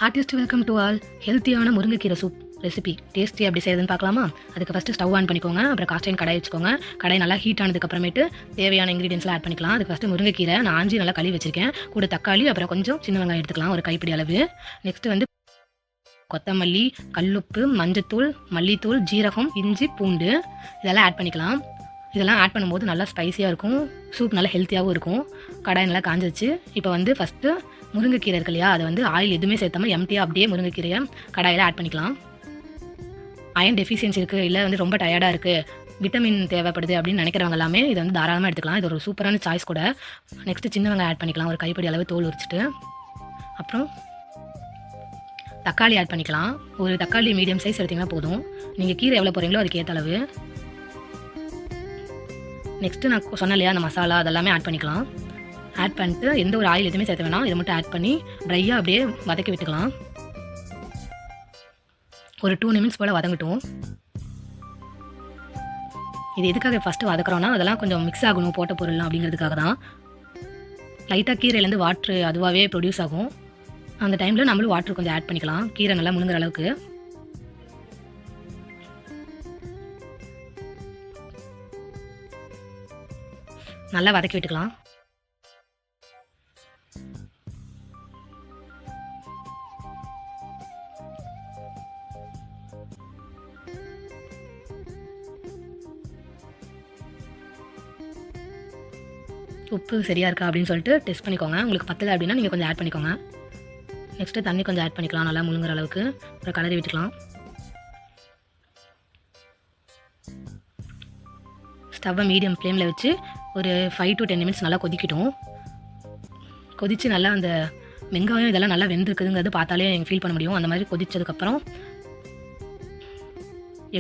Artist welcome to all. ஹெல்த்தியான முருங்கைக்கீரை soup recipe tasty எப்படி செய்யுதுன்னு பார்க்கலாமா? அதுக்கு ஃபஸ்ட்டு ஸ்டவ் ஆன் பண்ணிக்கோங்க. அப்புறம் காஸ்டைன் கடாய் வச்சுக்கோங்க. கடாய் நல்லா ஹீட் ஆனதுக்கப்புறமேட்டு தேவையான இன்க்ரீடியன்ஸ்லாம் ஆட் பண்ணிக்கலாம். அதுக்கு ஃபஸ்ட்டு முருங்கைக்கீரை நான் ஆஞ்சி நல்லா கழுவி வச்சிருக்கேன். கூட தக்காளி, அப்புறம் கொஞ்சம் சின்ன வெங்காயம் எடுத்துக்கலாம், ஒரு கைப்பிடி அளவு. நெக்ஸ்ட்டு வந்து கொத்தமல்லி, கல்லுப்பு, மஞ்சத்தூள், மல்லித்தூள், ஜீரகம், இஞ்சி, பூண்டு இதெல்லாம் ஆட் பண்ணிக்கலாம். இதெல்லாம் ஆட் பண்ணும்போது நல்லா ஸ்பைஸியாக இருக்கும், சூப் நல்லா ஹெல்த்தியாகவும் இருக்கும். கடாய் நல்லா காஞ்சிச்சு. இப்போ வந்து ஃபஸ்ட்டு முருங்கைக்கீரை இருக்கு இல்லையா, அதை வந்து ஆயில் எதுவுமே சேர்த்தாமல் எம்டியாக அப்படியே முருங்கைக்கீரையை கடாயில் ஆட் பண்ணிக்கலாம். அயன் டெஃபிஷியன்சி இருக்குது, இல்லை வந்து ரொம்ப டயர்டாக இருக்குது, விட்டமின் தேவைப்படுது அப்படின்னு நினைக்கிறவங்க எல்லாமே இதை வந்து தாராளமாக எடுத்துக்கலாம். இது ஒரு சூப்பரான சாய்ஸ் கூட. நெக்ஸ்ட்டு சின்ன வெங்காயம் ஆட் பண்ணிக்கலாம், ஒரு கைப்பிடி அளவு தோல் உரிச்சிட்டு. அப்புறம் தக்காளி ஆட் பண்ணிக்கலாம். ஒரு தக்காளி மீடியம் சைஸ் எடுத்திங்கன்னா போதும். நீங்கள் கீரை எவ்வளோ போகிறீங்களோ அதுக்கு ஏற்ற அளவு. நெக்ஸ்ட்டு நான் சொன்னேன் இல்லையா அந்த மசாலா, அதெல்லாமே ஆட் பண்ணிக்கலாம். ஆட் பண்ணிட்டு எந்த ஒரு ஆயில் எதுவுமே சேர்த்த வேணாம், இதை மட்டும் ஆட் பண்ணி ட்ரையாக அப்படியே வதக்கி விட்டுக்கலாம். ஒரு 2 நிமிஷம் போல் வதங்கட்டும். இது எதுக்காக ஃபஸ்ட்டு வதக்குறோன்னா, அதெல்லாம் கொஞ்சம் மிக்ஸ் ஆகணும் போட்ட பொருள்லாம் அப்படிங்கிறதுக்காக தான். லைட்டாக கீரையிலேருந்து வாட்ரு அதுவாகவே ப்ரொடியூஸ் ஆகும். அந்த டைமில் நம்மளும் வாட்ரு கொஞ்சம் ஆட் பண்ணிக்கலாம், கீரை நல்லா முழுங்குற அளவுக்கு. நல்லா வதக்கி விட்டுக்கலாம். உப்பு சரியாக இருக்கா அப்படின்னு சொல்லிட்டு டெஸ்ட் பண்ணிக்கோங்க. உங்களுக்கு பத்தலை அப்படின்னா நீங்கள் கொஞ்சம் ஆட் பண்ணிக்கோங்க. நெக்ஸ்ட்டு தண்ணி கொஞ்சம் ஆட் பண்ணிக்கலாம், நல்லா முழுங்குற அளவுக்கு. அப்புறம் கலரி விட்டுக்கலாம். ஸ்டவ்வை மீடியம் ஃப்ளேமில் வச்சு ஒரு 5 to 10 நிமிட்ஸ் நல்லா கொதிக்கட்டும். கொதித்து நல்லா அந்த வெங்காயம் இதெல்லாம் நல்லா வெந்திருக்குதுங்கிறது பார்த்தாலே நீங்கள் ஃபீல் பண்ண முடியும். அந்த மாதிரி கொதித்ததுக்கப்புறம்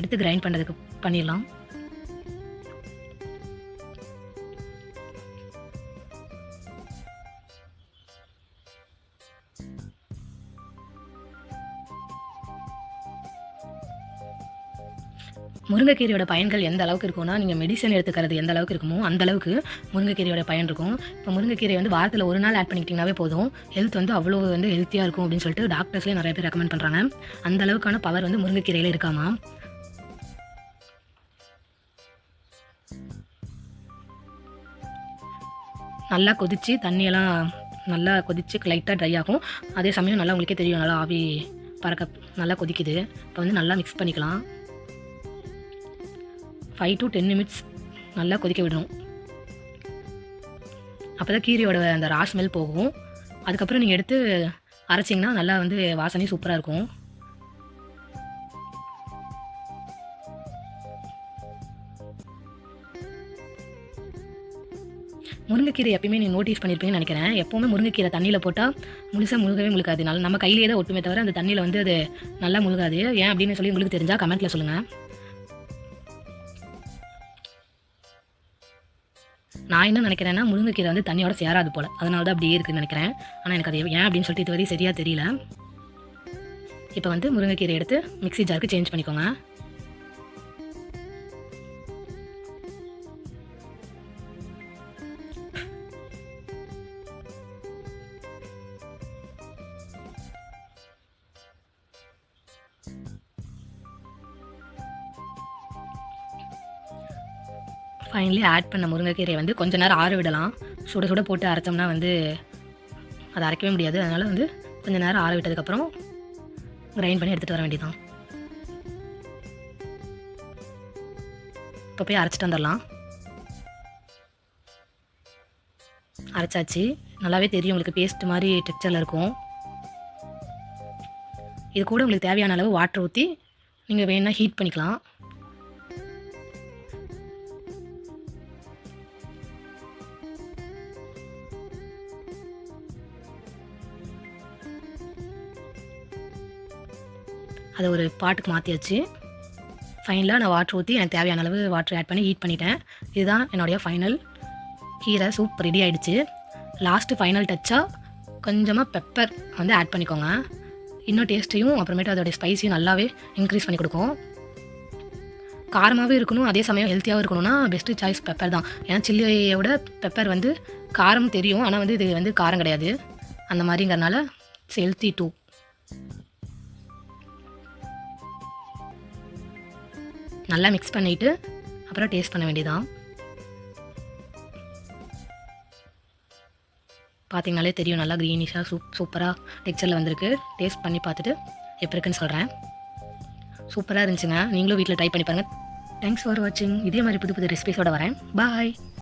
எடுத்து கிரைண்ட் பண்ணுறதுக்கு பண்ணிடலாம். முருங்கைக்கீரையோட பயன்கள் எந்த அளவுக்கு இருக்கும்னா, நீங்கள் மெடிசன் எடுத்துக்கிறது எந்த அளவுக்கு இருக்குமோ அந்த அளவுக்கு முருங்கைக்கீரையோட பயன் இருக்கும். இப்போ முருங்கைக்கீரை வந்து வாரத்தில் ஒரு நாள் ஆட் பண்ணிக்கிட்டிங்கனாவே போதும், ஹெல்த் வந்து அவ்வளோ வந்து ஹெல்த்தியாக இருக்கும் அப்படின்னு சொல்லிட்டு டாக்டர்ஸ்லேயே நிறைய பேர் ரெக்கமெண்ட் பண்ணுறாங்க. அந்த அளவுக்கான பவர் வந்து முருங்கைக்கீரையில் இருக்காமா. நல்லா கொதித்து தண்ணியெல்லாம் நல்லா கொதித்து லைட்டாக ட்ரை ஆகும். அதே சமயம் நல்லா உங்களுக்கே தெரியும், நல்லா ஆவி பறக்க நல்லா கொதிக்குது. இப்போ வந்து நல்லா மிக்ஸ் பண்ணிக்கலாம். 5 to 10 நிமிட்ஸ் நல்லா கொதிக்க விடணும். அப்போ தான் கீரையோட அந்த ரா ஸ்மெல் போகும். அதுக்கப்புறம் நீங்கள் எடுத்து அரைச்சிங்கன்னா நல்லா வந்து வாசனையும் சூப்பராக இருக்கும். முருங்கைக்கீரை எப்பயுமே நீங்கள் நோட்டீஸ் பண்ணியிருப்பீங்கன்னு நினைக்கிறேன். எப்போவுமே முருங்கைக்கீரை தண்ணியில் போட்டால் முழுசாக முழுகவே முழுகாது. நல்லா நம்ம கையிலேயே தான் ஒட்டுமே தவிர அந்த தண்ணியில் வந்து அது நல்லா முழுகாது. ஏன் அப்படின்னு சொல்லி உங்களுக்கு தெரிஞ்சால் கமெண்ட்டில் சொல்லுங்கள். நான் என்ன நினைக்கிறேன்னா, முருங்கைக்கீரை வந்து தண்ணியோட சேராது போல், அதனால தான் அப்படியே இருக்குதுன்னு நினைக்கிறேன். ஆனால் எனக்கு அது ஏன் அப்படின்னு சொல்லிட்டு இதுவரை சரியாக தெரியல. இப்போ வந்து முருங்கைக்கீரை எடுத்து மிக்ஸி ஜாருக்கு சேஞ்ச் பண்ணிக்கோங்க. ஃபைனலி ஆட் பண்ண முருங்கைக்கீரையை வந்து கொஞ்ச நேரம் ஆற விடலாம். சுட சுட போட்டு அரைச்சோம்னா வந்து அதை அரைக்கவே முடியாது. அதனால் வந்து கொஞ்சம் நேரம் ஆற விட்டதுக்கப்புறம் கிரைண்ட் பண்ணி எடுத்துகிட்டு வர வேண்டியதான். இப்போ போய் அரைச்சிட்டு வந்துடலாம். அரைச்சாச்சு, நல்லாவே தெரியும் உங்களுக்கு, பேஸ்ட் மாதிரி டெக்ஸ்சரில் இருக்கும். இது கூட உங்களுக்கு தேவையான அளவு வாட்டர் ஊற்றி நீங்கள் வேணுன்னா ஹீட் பண்ணிக்கலாம். அதை ஒரு பாட்டுக்கு மாற்றியாச்சு. ஃபைனலாக நான் வாட்டர் ஊற்றி எனக்கு தேவையான அளவு வாட்டர் ஆட் பண்ணி ஹீட் பண்ணிட்டேன். இதுதான் என்னுடைய ஃபைனல் கீரை சூப் ரெடி ஆகிடுச்சு. லாஸ்ட்டு ஃபைனல் டச்சாக கொஞ்சமாக பெப்பர் வந்து ஆட் பண்ணிக்கோங்க. இன்னும் டேஸ்ட்டையும் அப்புறமேட்டு அதோடைய ஸ்பைஸையும் நல்லாவே இன்க்ரீஸ் பண்ணி கொடுக்கும். காரமாகவே இருக்கணும், அதே சமயம் ஹெல்த்தியாகவும் இருக்கணும்னா பெஸ்ட்டு சாய்ஸ் பெப்பர் தான். ஏன்னா சில்லியோட பெப்பர் வந்து காரம் தெரியும், ஆனால் வந்து இது வந்து காரம் கிடையாது. அந்த மாதிரிங்கிறனால ஹெல்த்தி டூ. நல்லா மிக்ஸ் பண்ணிவிட்டு அப்புறம் டேஸ்ட் பண்ண வேண்டியதான். பார்த்தீங்கனாலே தெரியும், நல்லா க்ரீனிஷாக சூப்பராக டெக்ஸ்சரில் வந்திருக்கு. டேஸ்ட் பண்ணி பார்த்துட்டு எப்படி இருக்குன்னு சொல்கிறேன். சூப்பராக இருந்துச்சுங்க. நீங்களும் வீட்டில் ட்ரை பண்ணி பாருங்கள். தேங்க்ஸ் ஃபார் வாட்சிங். இதே மாதிரி புது புது ரெசிபிஸோடு வரேன். பாய்.